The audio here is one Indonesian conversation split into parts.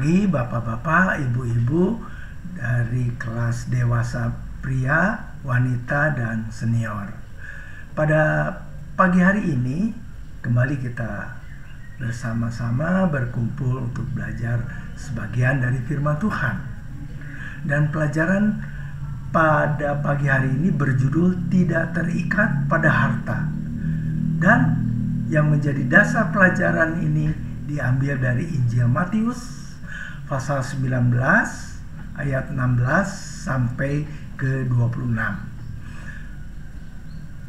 pagi Bapak-bapak, Ibu-ibu dari kelas dewasa pria, wanita, dan senior. Pada pagi hari ini kembali kita bersama-sama berkumpul untuk belajar sebagian dari firman Tuhan. Dan pelajaran pada pagi hari ini berjudul Tidak Terikat pada Harta. Dan yang menjadi dasar pelajaran ini diambil dari Injil Matius pasal 19 ayat 16 sampai ke 26.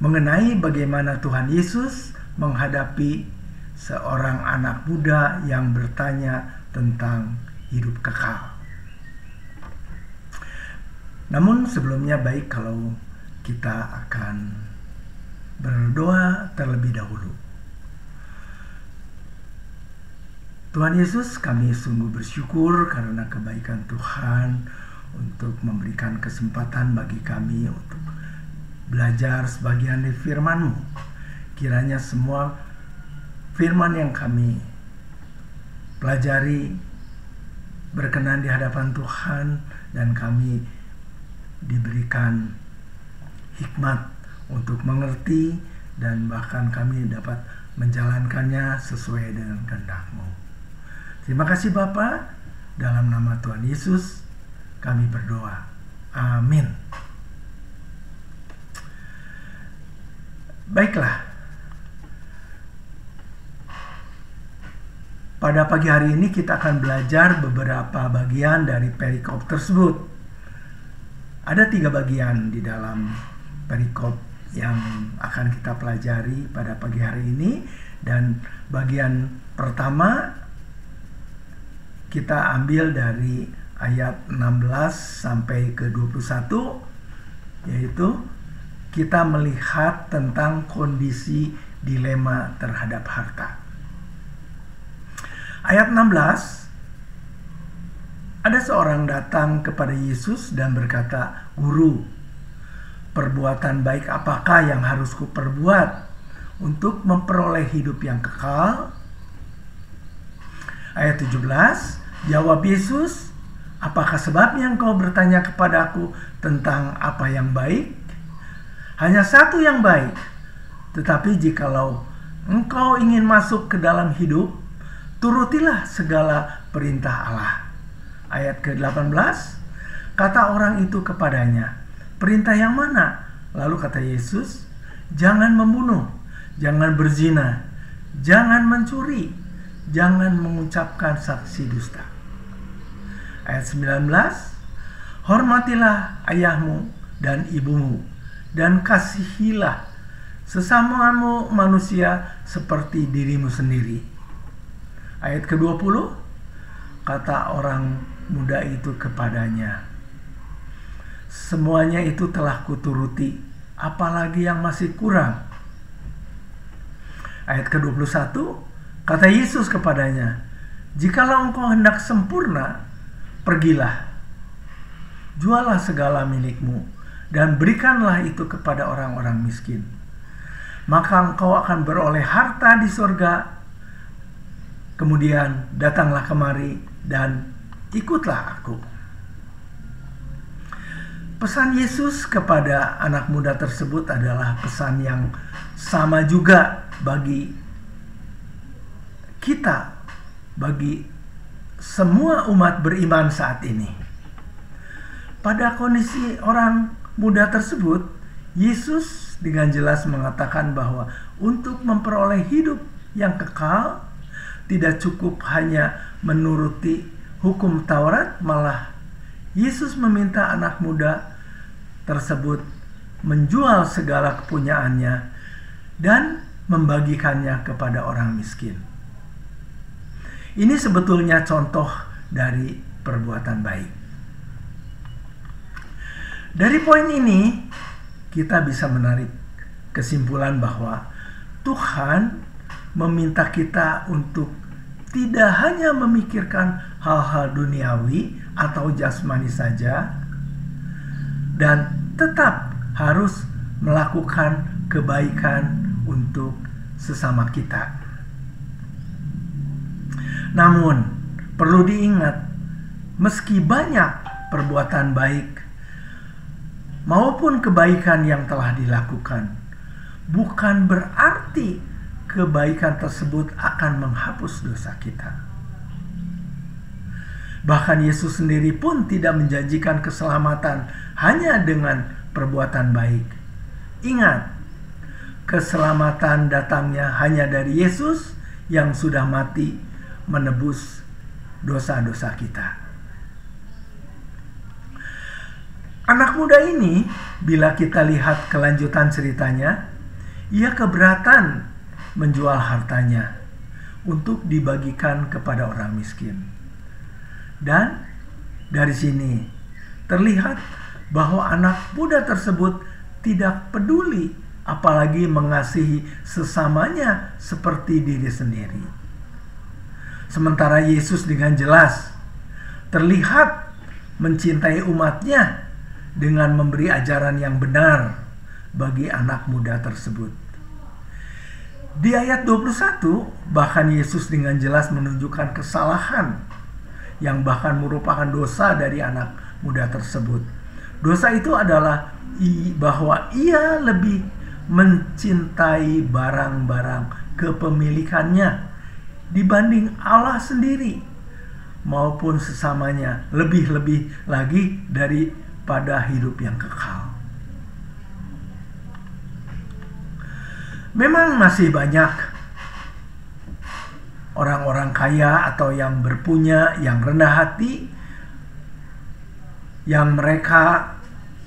Mengenai bagaimana Tuhan Yesus menghadapi seorang anak muda yang bertanya tentang hidup kekal. Namun sebelumnya baik kalau kita akan berdoa terlebih dahulu. Tuhan Yesus, kami sungguh bersyukur karena kebaikan Tuhan untuk memberikan kesempatan bagi kami untuk belajar sebagian dari firman-Mu. Kiranya semua firman yang kami pelajari berkenan di hadapan Tuhan dan kami diberikan hikmat untuk mengerti dan bahkan kami dapat menjalankannya sesuai dengan kehendak-Mu. Terima kasih Bapa, dalam nama Tuhan Yesus kami berdoa. Amin. Baiklah. Pada pagi hari ini kita akan belajar beberapa bagian dari perikop tersebut. Ada 3 bagian di dalam perikop yang akan kita pelajari pada pagi hari ini. Dan bagian pertama kita ambil dari ayat 16 sampai ke 21, yaitu kita melihat tentang kondisi dilema terhadap harta. Ayat 16, ada seorang datang kepada Yesus dan berkata, "Guru, perbuatan baik apakah yang harus kuperbuat untuk memperoleh hidup yang kekal?" Ayat 17, jawab Yesus, "Apakah sebabnya engkau bertanya kepadaku tentang apa yang baik? Hanya satu yang baik. Tetapi jikalau engkau ingin masuk ke dalam hidup, turutilah segala perintah Allah." Ayat ke-18, kata orang itu kepadanya, "Perintah yang mana?" Lalu kata Yesus, "Jangan membunuh, jangan berzina, jangan mencuri, jangan mengucapkan saksi dusta." Ayat 19, "Hormatilah ayahmu dan ibumu, dan kasihilah sesamamu manusia seperti dirimu sendiri." Ayat ke-20, kata orang muda itu kepadanya, "Semuanya itu telah kuturuti, apalagi yang masih kurang?" Ayat ke-21, kata Yesus kepadanya, "Jikalau engkau hendak sempurna, pergilah, jualah segala milikmu, dan berikanlah itu kepada orang-orang miskin. Maka engkau akan beroleh harta di sorga. Kemudian datanglah kemari dan ikutlah aku." Pesan Yesus kepada anak muda tersebut adalah pesan yang sama juga bagi kita, bagi semua umat beriman saat ini. Pada kondisi orang muda tersebut, Yesus dengan jelas mengatakan bahwa untuk memperoleh hidup yang kekal tidak cukup hanya menuruti hukum Taurat, malah Yesus meminta anak muda tersebut menjual segala kepunyaannya dan membagikannya kepada orang miskin. Ini sebetulnya contoh dari perbuatan baik. Dari poin ini, kita bisa menarik kesimpulan bahwa Tuhan meminta kita untuk tidak hanya memikirkan hal-hal duniawi atau jasmani saja, dan tetap harus melakukan kebaikan untuk sesama kita. Namun, Perlu diingat, meski banyak perbuatan baik maupun kebaikan yang telah dilakukan, bukan berarti kebaikan tersebut akan menghapus dosa kita. Bahkan Yesus sendiri pun tidak menjanjikan keselamatan hanya dengan perbuatan baik. Ingat, keselamatan datangnya hanya dari Yesus yang sudah mati menebus dosa-dosa kita. Anak muda ini, bila kita lihat kelanjutan ceritanya, ia keberatan menjual hartanya untuk dibagikan kepada orang miskin. Dan dari sini terlihat bahwa anak muda tersebut tidak peduli, apalagi mengasihi sesamanya seperti diri sendiri. Sementara Yesus dengan jelas terlihat mencintai umatnya dengan memberi ajaran yang benar bagi anak muda tersebut. Di ayat 21, bahkan Yesus dengan jelas menunjukkan kesalahan yang bahkan merupakan dosa dari anak muda tersebut. Dosa itu adalah bahwa ia lebih mencintai barang-barang kepemilikannya dibanding Allah sendiri maupun sesamanya, lebih-lebih lagi daripada hidup yang kekal. Memang masih banyak orang-orang kaya atau yang berpunya, yang rendah hati, yang mereka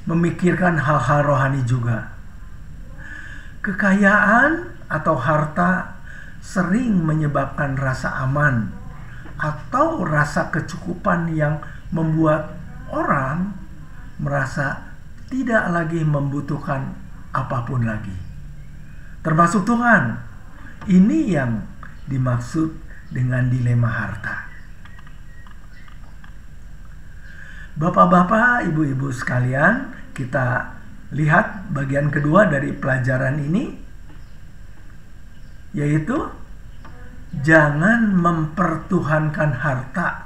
memikirkan hal-hal rohani juga. Kekayaan atau harta sering menyebabkan rasa aman atau rasa kecukupan yang membuat orang merasa tidak lagi membutuhkan apapun lagi, termasuk Tuhan. Ini yang dimaksud dengan dilema harta. Bapak-bapak, ibu-ibu sekalian, kita lihat bagian kedua dari pelajaran ini, yaitu jangan mempertuhankan harta.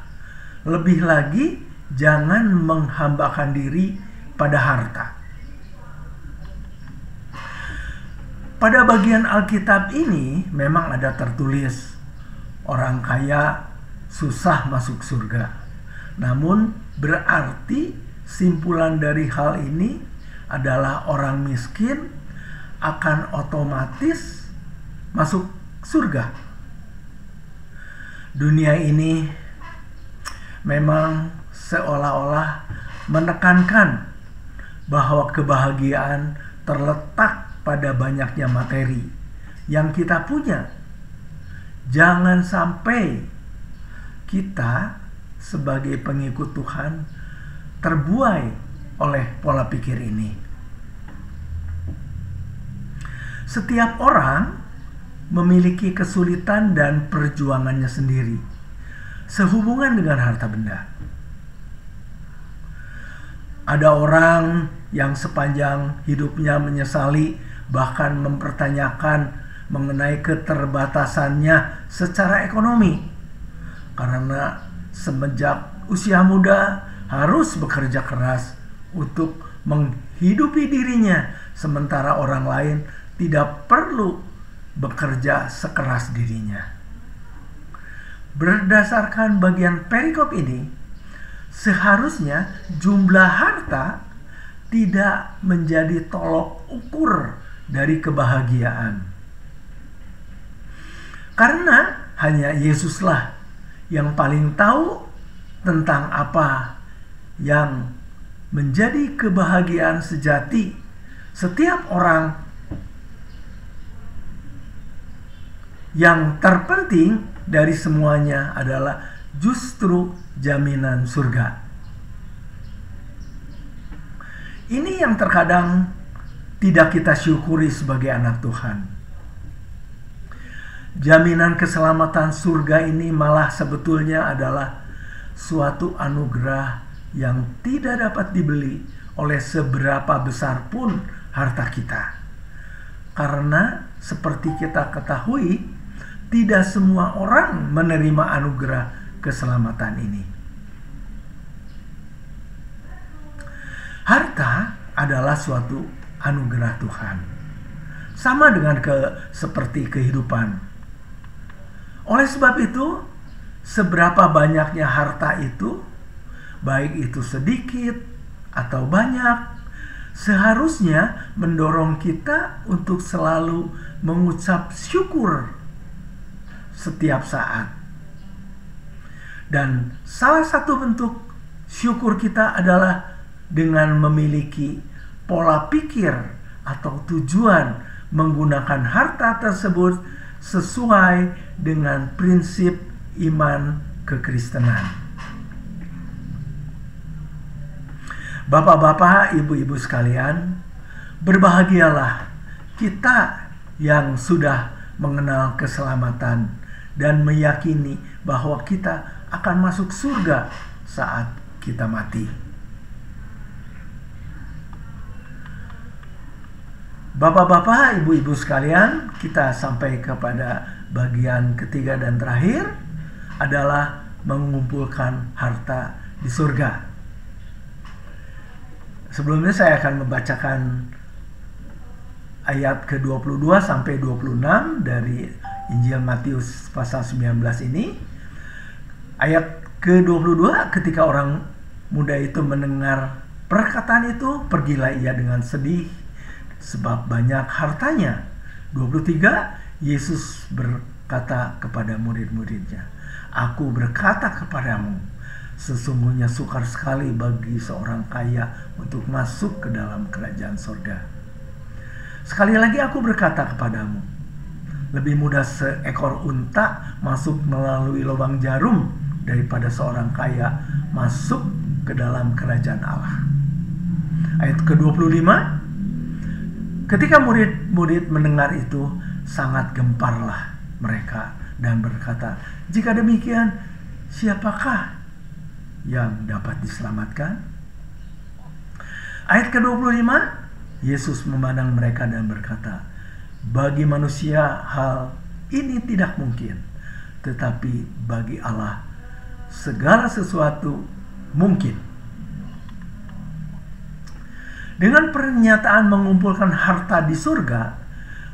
Lebih lagi, jangan menghambakan diri pada harta. Pada bagian Alkitab ini memang ada tertulis orang kaya susah masuk surga. Namun berarti simpulan dari hal ini adalah orang miskin akan otomatis masuk surga. Dunia ini memang seolah-olah menekankan bahwa kebahagiaan terletak pada banyaknya materi yang kita punya. Jangan sampai kita sebagai pengikut Tuhan terbuai oleh pola pikir ini. Setiap orang memiliki kesulitan dan perjuangannya sendiri sehubungan dengan harta benda. Ada orang yang sepanjang hidupnya menyesali, bahkan mempertanyakan mengenai keterbatasannya secara ekonomi, karena semenjak usia muda harus bekerja keras untuk menghidupi dirinya, sementara orang lain tidak perlu bekerja sekeras dirinya. Berdasarkan bagian perikop ini, seharusnya jumlah harta tidak menjadi tolok ukur dari kebahagiaan. Karena hanya Yesuslah yang paling tahu tentang apa yang menjadi kebahagiaan sejati setiap orang. Yang terpenting dari semuanya adalah justru jaminan surga. Ini yang terkadang tidak kita syukuri sebagai anak Tuhan. Jaminan keselamatan surga ini malah sebetulnya adalah suatu anugerah yang tidak dapat dibeli oleh seberapa besar pun harta kita. Karena seperti kita ketahui, tidak semua orang menerima anugerah keselamatan ini. Harta adalah suatu anugerah Tuhan. Sama dengan seperti kehidupan. Oleh sebab itu, seberapa banyaknya harta itu, baik itu sedikit atau banyak, seharusnya mendorong kita untuk selalu mengucap syukur setiap saat. Dan salah satu bentuk syukur kita adalah dengan memiliki pola pikir atau tujuan menggunakan harta tersebut sesuai dengan prinsip iman kekristenan. Bapak-bapak, ibu-ibu sekalian, berbahagialah kita yang sudah mengenal keselamatan dan meyakini bahwa kita akan masuk surga saat kita mati. Bapak-bapak, ibu-ibu sekalian, kita sampai kepada bagian ketiga dan terakhir adalah mengumpulkan harta di surga. Sebelumnya saya akan membacakan ayat ke-22 sampai 26 dari Injil Matius pasal 19 ini. Ayat ke-22, ketika orang muda itu mendengar perkataan itu, pergilah ia dengan sedih sebab banyak hartanya. 23, Yesus berkata kepada murid-muridnya, "Aku berkata kepadamu, sesungguhnya sukar sekali bagi seorang kaya untuk masuk ke dalam kerajaan surga. Sekali lagi aku berkata kepadamu, lebih mudah seekor unta masuk melalui lubang jarum daripada seorang kaya masuk ke dalam kerajaan Allah." Ayat ke-25, ketika murid-murid mendengar itu, sangat gemparlah mereka dan berkata, "Jika demikian, siapakah yang dapat diselamatkan?" Ayat ke-25, Yesus memandang mereka dan berkata, "Bagi manusia hal ini tidak mungkin, tetapi bagi Allah segala sesuatu mungkin." Dengan pernyataan mengumpulkan harta di surga,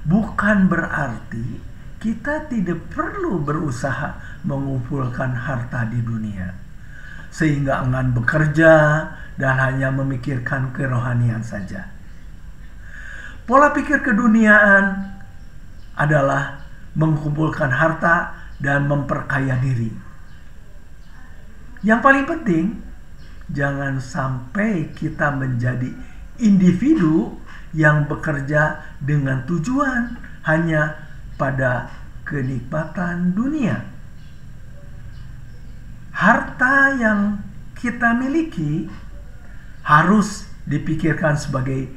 bukan berarti kita tidak perlu berusaha mengumpulkan harta di dunia, sehingga enggan bekerja dan hanya memikirkan kerohanian saja. Pola pikir keduniaan adalah mengumpulkan harta dan memperkaya diri. Yang paling penting, jangan sampai kita menjadi individu yang bekerja dengan tujuan hanya pada kenikmatan dunia. Harta yang kita miliki harus dipikirkan sebagai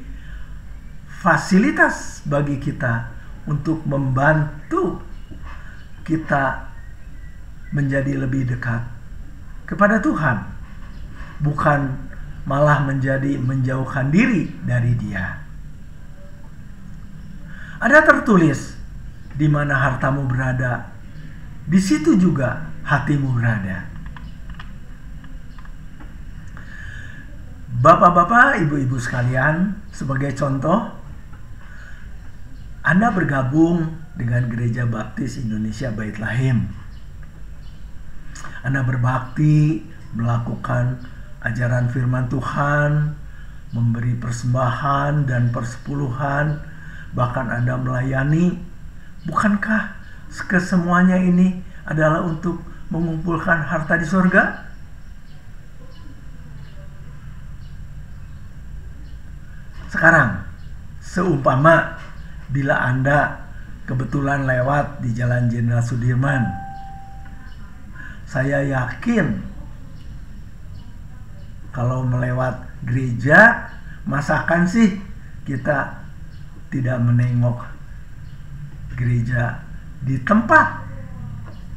fasilitas bagi kita untuk membantu kita menjadi lebih dekat kepada Tuhan, bukan malah menjadi menjauhkan diri dari Dia. Ada tertulis, di mana hartamu berada, di situ juga hatimu berada. Bapak-bapak, ibu-ibu sekalian, sebagai contoh, Anda bergabung dengan Gereja Baptis Indonesia Bait Lahim. Anda berbakti, melakukan ajaran firman Tuhan, memberi persembahan dan persepuluhan, bahkan Anda melayani. Bukankah kesemuanya ini adalah untuk mengumpulkan harta di surga? Sekarang, seumpama bila Anda kebetulan lewat di Jalan Jenderal Sudirman, saya yakin kalau melewat gereja, masakan sih kita tidak menengok gereja di tempat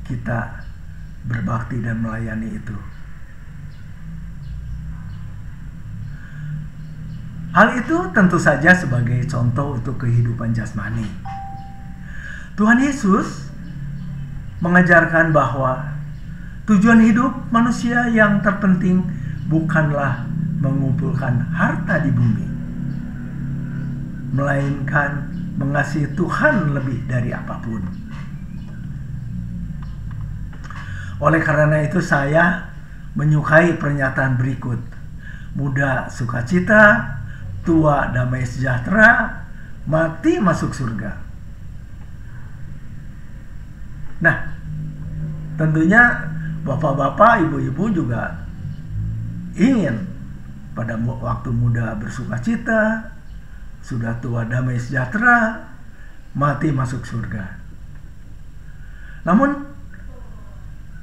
kita berbakti dan melayani itu. Hal itu tentu saja sebagai contoh untuk kehidupan jasmani. Tuhan Yesus mengajarkan bahwa Tujuan hidup manusia yang terpenting bukanlah mengumpulkan harta di bumi, melainkan mengasihi Tuhan lebih dari apapun. Oleh karena itu saya menyukai pernyataan berikut. Muda sukacita, tua damai sejahtera, mati masuk surga. Nah, tentunya bapak-bapak, ibu-ibu juga ingin pada waktu muda bersukacita, sudah tua damai sejahtera, mati masuk surga. Namun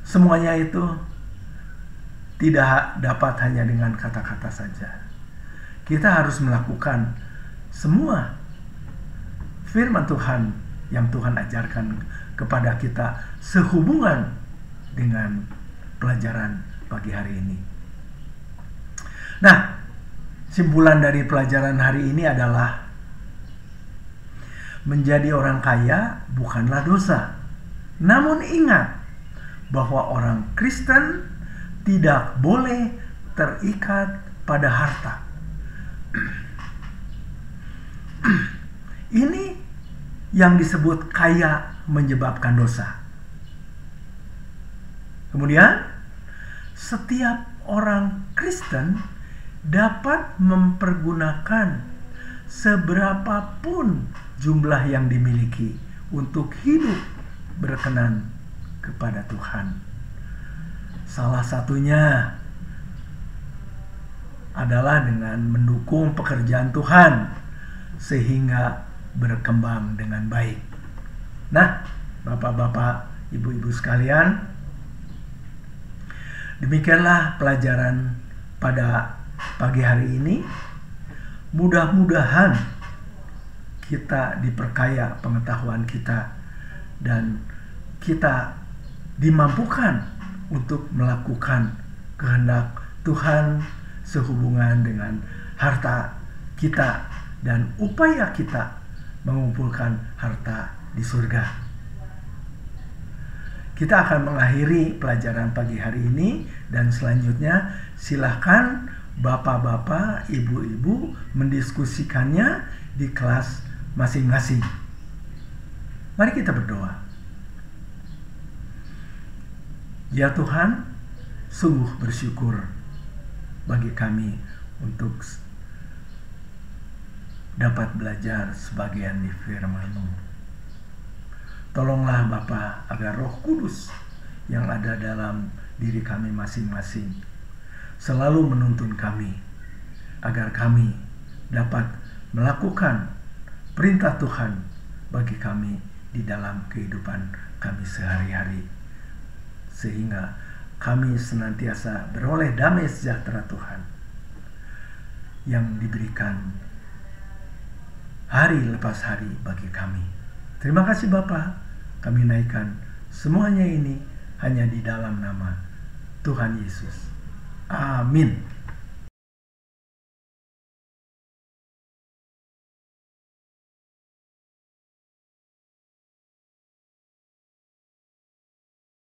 semuanya itu tidak dapat hanya dengan kata-kata saja. Kita harus melakukan semua firman Tuhan yang Tuhan ajarkan kepada kita sehubungan dengan pelajaran pagi hari ini. Nah, simpulan dari pelajaran hari ini adalah menjadi orang kaya bukanlah dosa. Namun ingat bahwa orang Kristen tidak boleh terikat pada harta. Ini yang disebut kaya menyebabkan dosa. Kemudian, setiap orang Kristen dapat mempergunakan seberapapun jumlah yang dimiliki untuk hidup berkenan kepada Tuhan. Salah satunya adalah dengan mendukung pekerjaan Tuhan sehingga berkembang dengan baik. Nah, bapak-bapak, ibu-ibu sekalian, demikianlah pelajaran pada pagi hari ini. Mudah-mudahan kita diperkaya pengetahuan kita dan kita dimampukan untuk melakukan kehendak Tuhan sehubungan dengan harta kita dan upaya kita mengumpulkan harta di surga. Kita akan mengakhiri pelajaran pagi hari ini dan selanjutnya silakan bapak-bapak, ibu-ibu mendiskusikannya di kelas masing-masing. Mari kita berdoa. Ya Tuhan, sungguh bersyukur bagi kami untuk dapat belajar sebagian di firman-Mu. Tolonglah Bapa agar Roh Kudus yang ada dalam diri kami masing-masing selalu menuntun kami agar kami dapat melakukan perintah Tuhan bagi kami di dalam kehidupan kami sehari-hari, sehingga kami senantiasa beroleh damai sejahtera Tuhan yang diberikan hari lepas hari bagi kami. Terima kasih Bapa, kami naikkan semuanya ini hanya di dalam nama Tuhan Yesus. Amin.